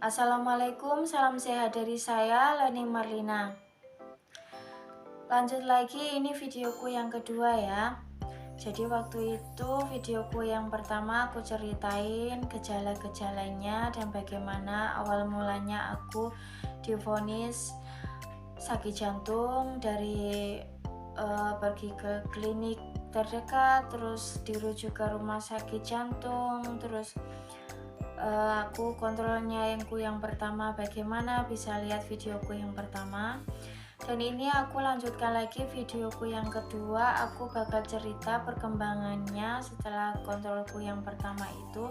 Assalamualaikum, salam sehat dari saya, Leni Marlina. Lanjut lagi, ini videoku yang kedua ya. Jadi waktu itu videoku yang pertama aku ceritain gejala-gejalanya dan bagaimana awal mulanya aku divonis sakit jantung dari pergi ke klinik terdekat, terus dirujuk ke rumah sakit jantung, terus aku kontrolnya yang pertama. Bagaimana bisa lihat videoku yang pertama, dan ini aku lanjutkan lagi videoku yang kedua. Aku bakal cerita perkembangannya setelah kontrolku yang pertama itu,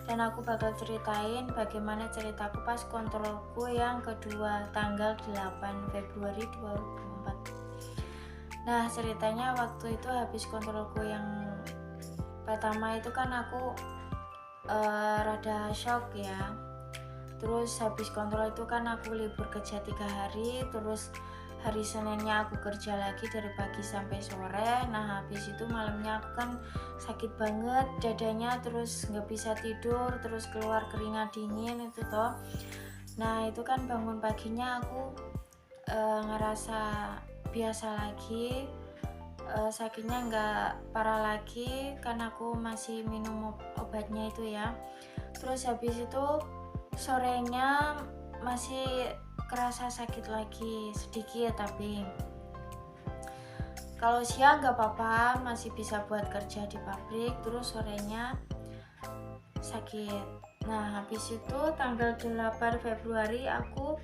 dan aku bakal ceritain bagaimana ceritaku pas kontrolku yang kedua tanggal 8 Februari 2024. Nah, ceritanya waktu itu habis kontrolku yang pertama itu kan aku rada shock ya. Terus habis kontrol itu kan aku libur kerja 3 hari, terus hari Seninnya aku kerja lagi dari pagi sampai sore. Nah habis itu malamnya aku kan sakit banget dadanya, terus nggak bisa tidur, terus keluar keringat dingin itu toh. Nah itu kan bangun paginya aku ngerasa biasa lagi, sakitnya nggak parah lagi karena aku masih minum obatnya itu ya. Terus habis itu sorenya masih kerasa sakit lagi sedikit, tapi kalau siang nggak apa-apa, masih bisa buat kerja di pabrik. Terus sorenya sakit. Nah habis itu tanggal 8 Februari aku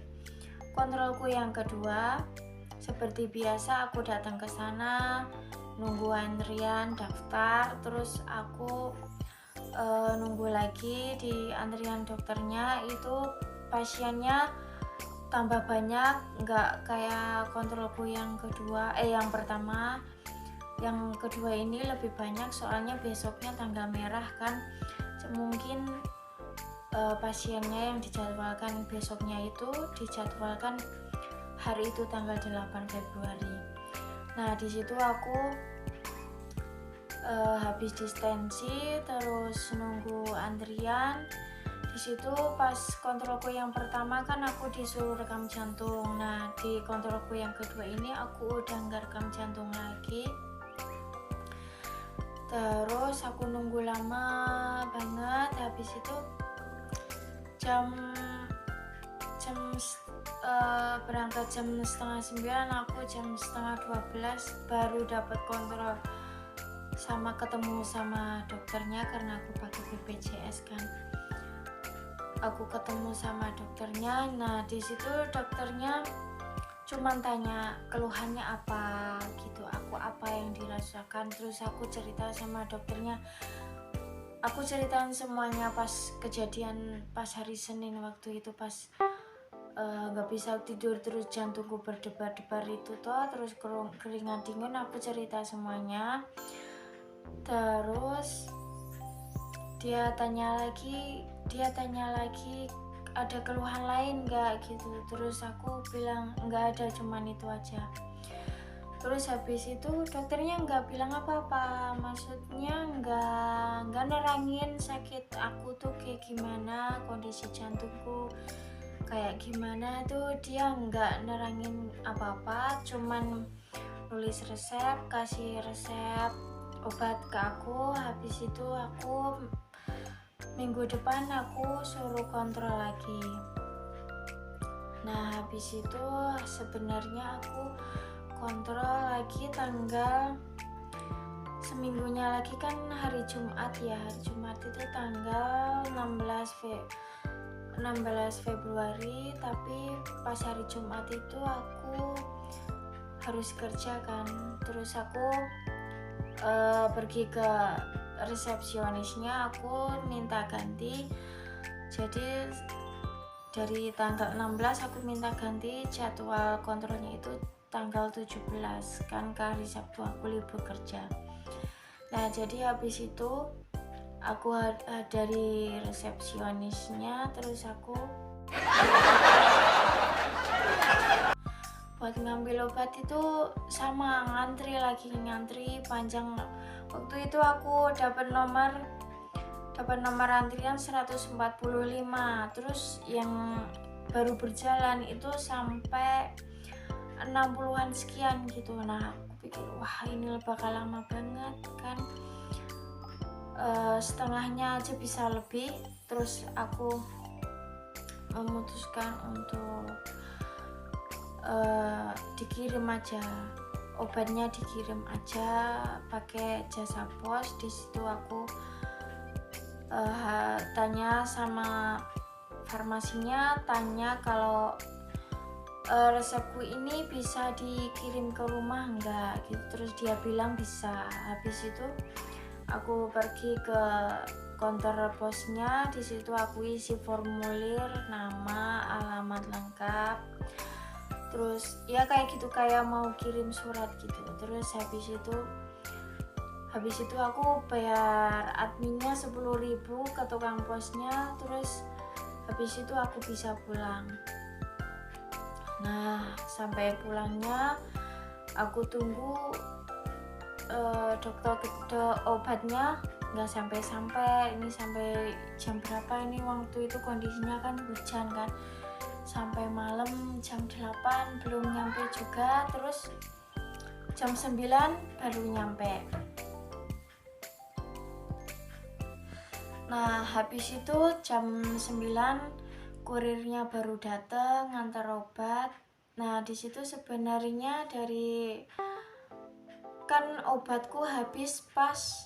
kontrolku yang kedua. Seperti biasa aku datang ke sana, nunggu antrian daftar, terus aku nunggu lagi di antrian dokternya. Itu pasiennya tambah banyak, nggak kayak kontrolku yang kedua, yang pertama. Yang kedua ini lebih banyak soalnya besoknya tanggal merah kan, mungkin pasiennya yang dijadwalkan besoknya itu dijadwalkan hari itu tanggal 8 Februari. Nah di situ aku habis distensi, terus nunggu antrian. Di situ pas kontrolku yang pertama kan aku disuruh rekam jantung. Nah di kontrolku yang kedua ini aku udah nggak rekam jantung lagi. Terus aku nunggu lama banget. Habis itu berangkat jam setengah 9, aku jam setengah 12 baru dapat kontrol sama ketemu sama dokternya karena aku pakai BPJS kan. Aku ketemu sama dokternya. Nah di situ dokternya cuman tanya keluhannya apa gitu, aku apa yang dirasakan. Terus aku cerita sama dokternya, aku ceritain semuanya pas kejadian pas hari Senin waktu itu, pas nggak bisa tidur terus jantungku berdebar-debar itu toh, terus keringat dingin. Aku cerita semuanya. Terus dia tanya lagi ada keluhan lain nggak gitu. Terus aku bilang nggak ada, cuman itu aja. Terus habis itu dokternya nggak bilang apa-apa, maksudnya nggak nerangin sakit aku tuh kayak gimana, kondisi jantungku kayak gimana tuh. Dia nggak nerangin apa-apa, cuman nulis resep, kasih resep obat ke aku. Habis itu aku minggu depan aku suruh kontrol lagi. Nah habis itu sebenarnya aku kontrol lagi tanggal seminggunya lagi kan hari Jumat ya. Hari Jumat itu tanggal 16 Februari, tapi pas hari Jumat itu aku harus kerja kan. Terus aku pergi ke resepsionisnya, aku minta ganti. Jadi dari tanggal 16 aku minta ganti jadwal kontrolnya itu tanggal 17 kan, ke hari Sabtu aku libur kerja. Nah jadi habis itu aku dari resepsionisnya, terus aku buat ngambil obat itu sama ngantri panjang. Waktu itu aku dapat nomor dapat nomor antrian 145, terus yang baru berjalan itu sampai 60-an sekian gitu. Nah aku pikir wah ini bakal lama banget kan, setengahnya aja bisa lebih. Terus aku memutuskan untuk dikirim aja obatnya, dikirim aja pakai jasa pos. Di situ aku tanya sama farmasinya, tanya kalau resepku ini bisa dikirim ke rumah enggak gitu. Terus dia bilang bisa. Habis itu aku pergi ke konter posnya. Di situ aku isi formulir, nama, alamat lengkap, terus ya kayak gitu, kayak mau kirim surat gitu. Terus habis itu aku bayar adminnya 10.000 ke tukang posnya. Terus habis itu aku bisa pulang. Nah sampai pulangnya aku tunggu obatnya nggak sampai. Ini sampai jam berapa ini, waktu itu kondisinya kan hujan kan, sampai malam jam 8 belum nyampe juga. Terus jam 9 baru nyampe. Nah habis itu jam 9 kurirnya baru datang ngantar obat. Nah disitu sebenarnya kan obatku habis pas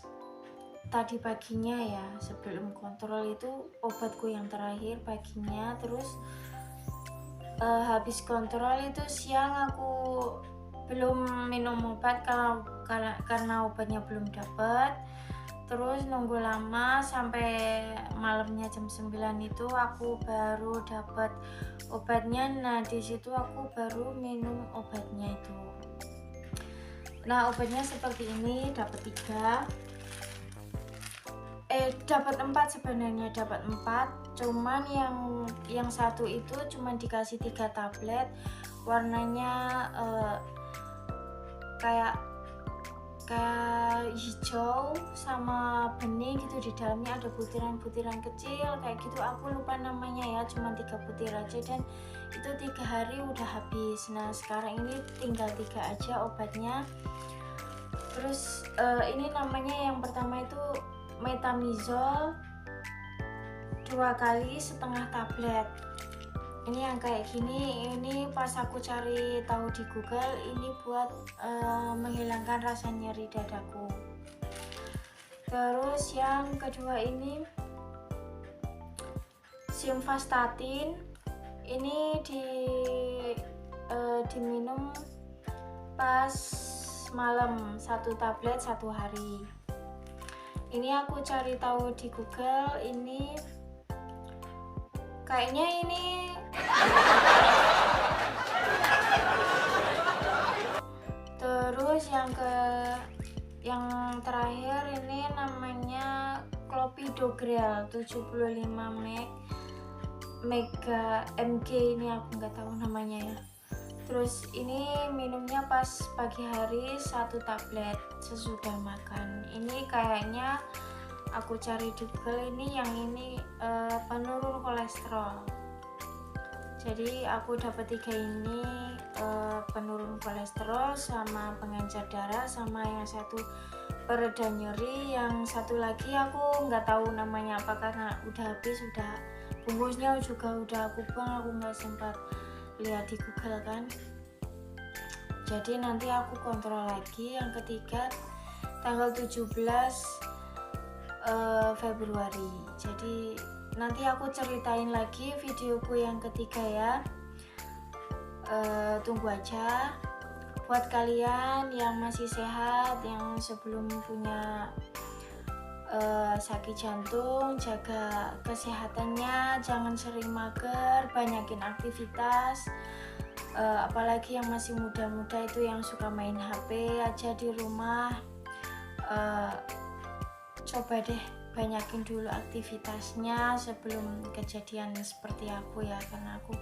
tadi paginya ya, sebelum kontrol itu obatku yang terakhir paginya. Terus habis kontrol itu siang aku belum minum obat karena obatnya belum dapat. Terus nunggu lama sampai malamnya jam 9 itu aku baru dapat obatnya. Nah di situ aku baru minum obatnya itu. Nah obatnya seperti ini, dapat 4 sebenarnya, dapat 4. Cuman yang satu itu cuman dikasih 3 tablet, warnanya kayak hijau sama bening gitu. Di dalamnya ada butiran-butiran kecil kayak gitu, aku lupa namanya ya, cuma 3 butir aja, dan itu 3 hari udah habis. Nah sekarang ini tinggal 3 aja obatnya. Terus ini namanya yang pertama itu metamizol 2 kali setengah tablet. Ini yang kayak gini, ini pas aku cari tahu di Google, ini buat menghilangkan rasa nyeri dadaku. Terus yang kedua ini simvastatin, ini diminum pas malam, 1 tablet 1 hari. Ini aku cari tahu di Google, ini kayaknya ini terus yang terakhir ini namanya clopidogrel 75 mega mg, ini aku nggak tahu namanya ya. Terus ini minumnya pas pagi hari 1 tablet sesudah makan. Ini kayaknya aku cari di Google, ini yang ini penurun kolesterol. Jadi aku dapat 3 ini, penurun kolesterol sama pengencer darah, sama yang satu pereda nyeri. Yang satu lagi aku nggak tahu namanya apa karena udah habis, udah bungkusnya juga udah aku buang, aku nggak sempat lihat di Google kan. Jadi nanti aku kontrol lagi yang ketiga tanggal 17 Februari. Jadi nanti aku ceritain lagi videoku yang ketiga ya. Tunggu aja. Buat kalian yang masih sehat, yang sebelum punya sakit jantung, jaga kesehatannya, jangan sering mager, banyakin aktivitas. Apalagi yang masih muda-muda itu yang suka main HP aja di rumah, coba deh banyakin dulu aktivitasnya sebelum kejadian seperti aku ya, karena aku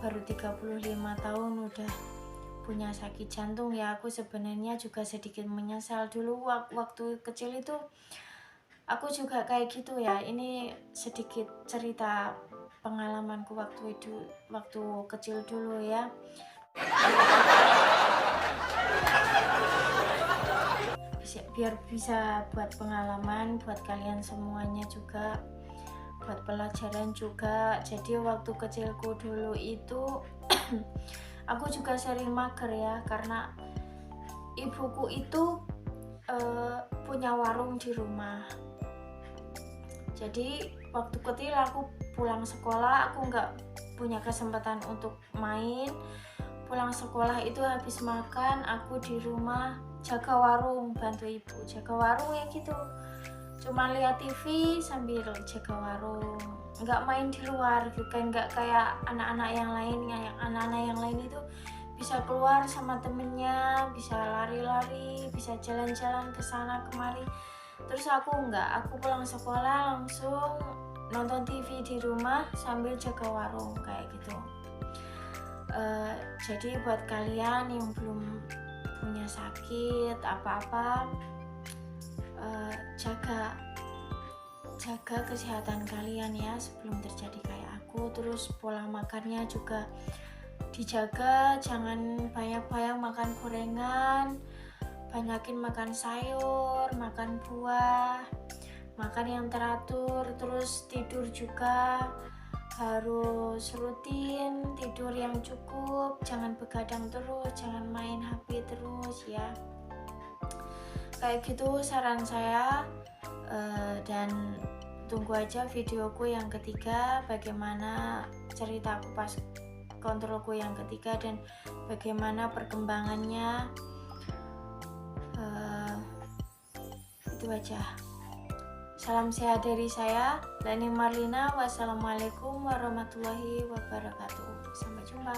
baru 35 tahun udah punya sakit jantung ya. Aku sebenarnya juga sedikit menyesal dulu waktu kecil itu aku juga kayak gitu ya. Ini sedikit cerita pengalamanku waktu itu, waktu kecil dulu ya. Biar bisa buat pengalaman buat kalian semuanya juga, buat pelajaran juga. Jadi waktu kecilku dulu itu aku juga sering mager ya, karena ibuku itu punya warung di rumah. Jadi waktu kecil aku pulang sekolah, aku nggak punya kesempatan untuk main. Pulang sekolah itu habis makan, aku di rumah jaga warung, bantu ibu jaga warung ya gitu. Cuma lihat TV sambil jaga warung, nggak main di luar gitu kan, nggak kayak anak-anak yang lain. Yang anak-anak yang lain itu bisa keluar sama temennya, bisa lari-lari, bisa jalan-jalan ke sana kemari. Terus aku enggak, aku pulang sekolah langsung nonton TV di rumah sambil jaga warung kayak gitu. Jadi buat kalian yang belum punya sakit apa-apa, jaga kesehatan kalian ya sebelum terjadi kayak aku. Terus pola makannya juga dijaga, jangan banyak-banyak makan gorengan, banyakin makan sayur, makan buah, makan yang teratur. Terus tidur juga harus rutin, tidur yang cukup, jangan begadang terus, jangan main HP terus ya. Kayak gitu saran saya. Dan tunggu aja videoku yang ketiga, bagaimana ceritaku pas kontrolku yang ketiga dan bagaimana perkembangannya. Itu aja. Salam sehat dari saya, Lani Marlina. Wassalamualaikum warahmatullahi wabarakatuh. Sampai jumpa.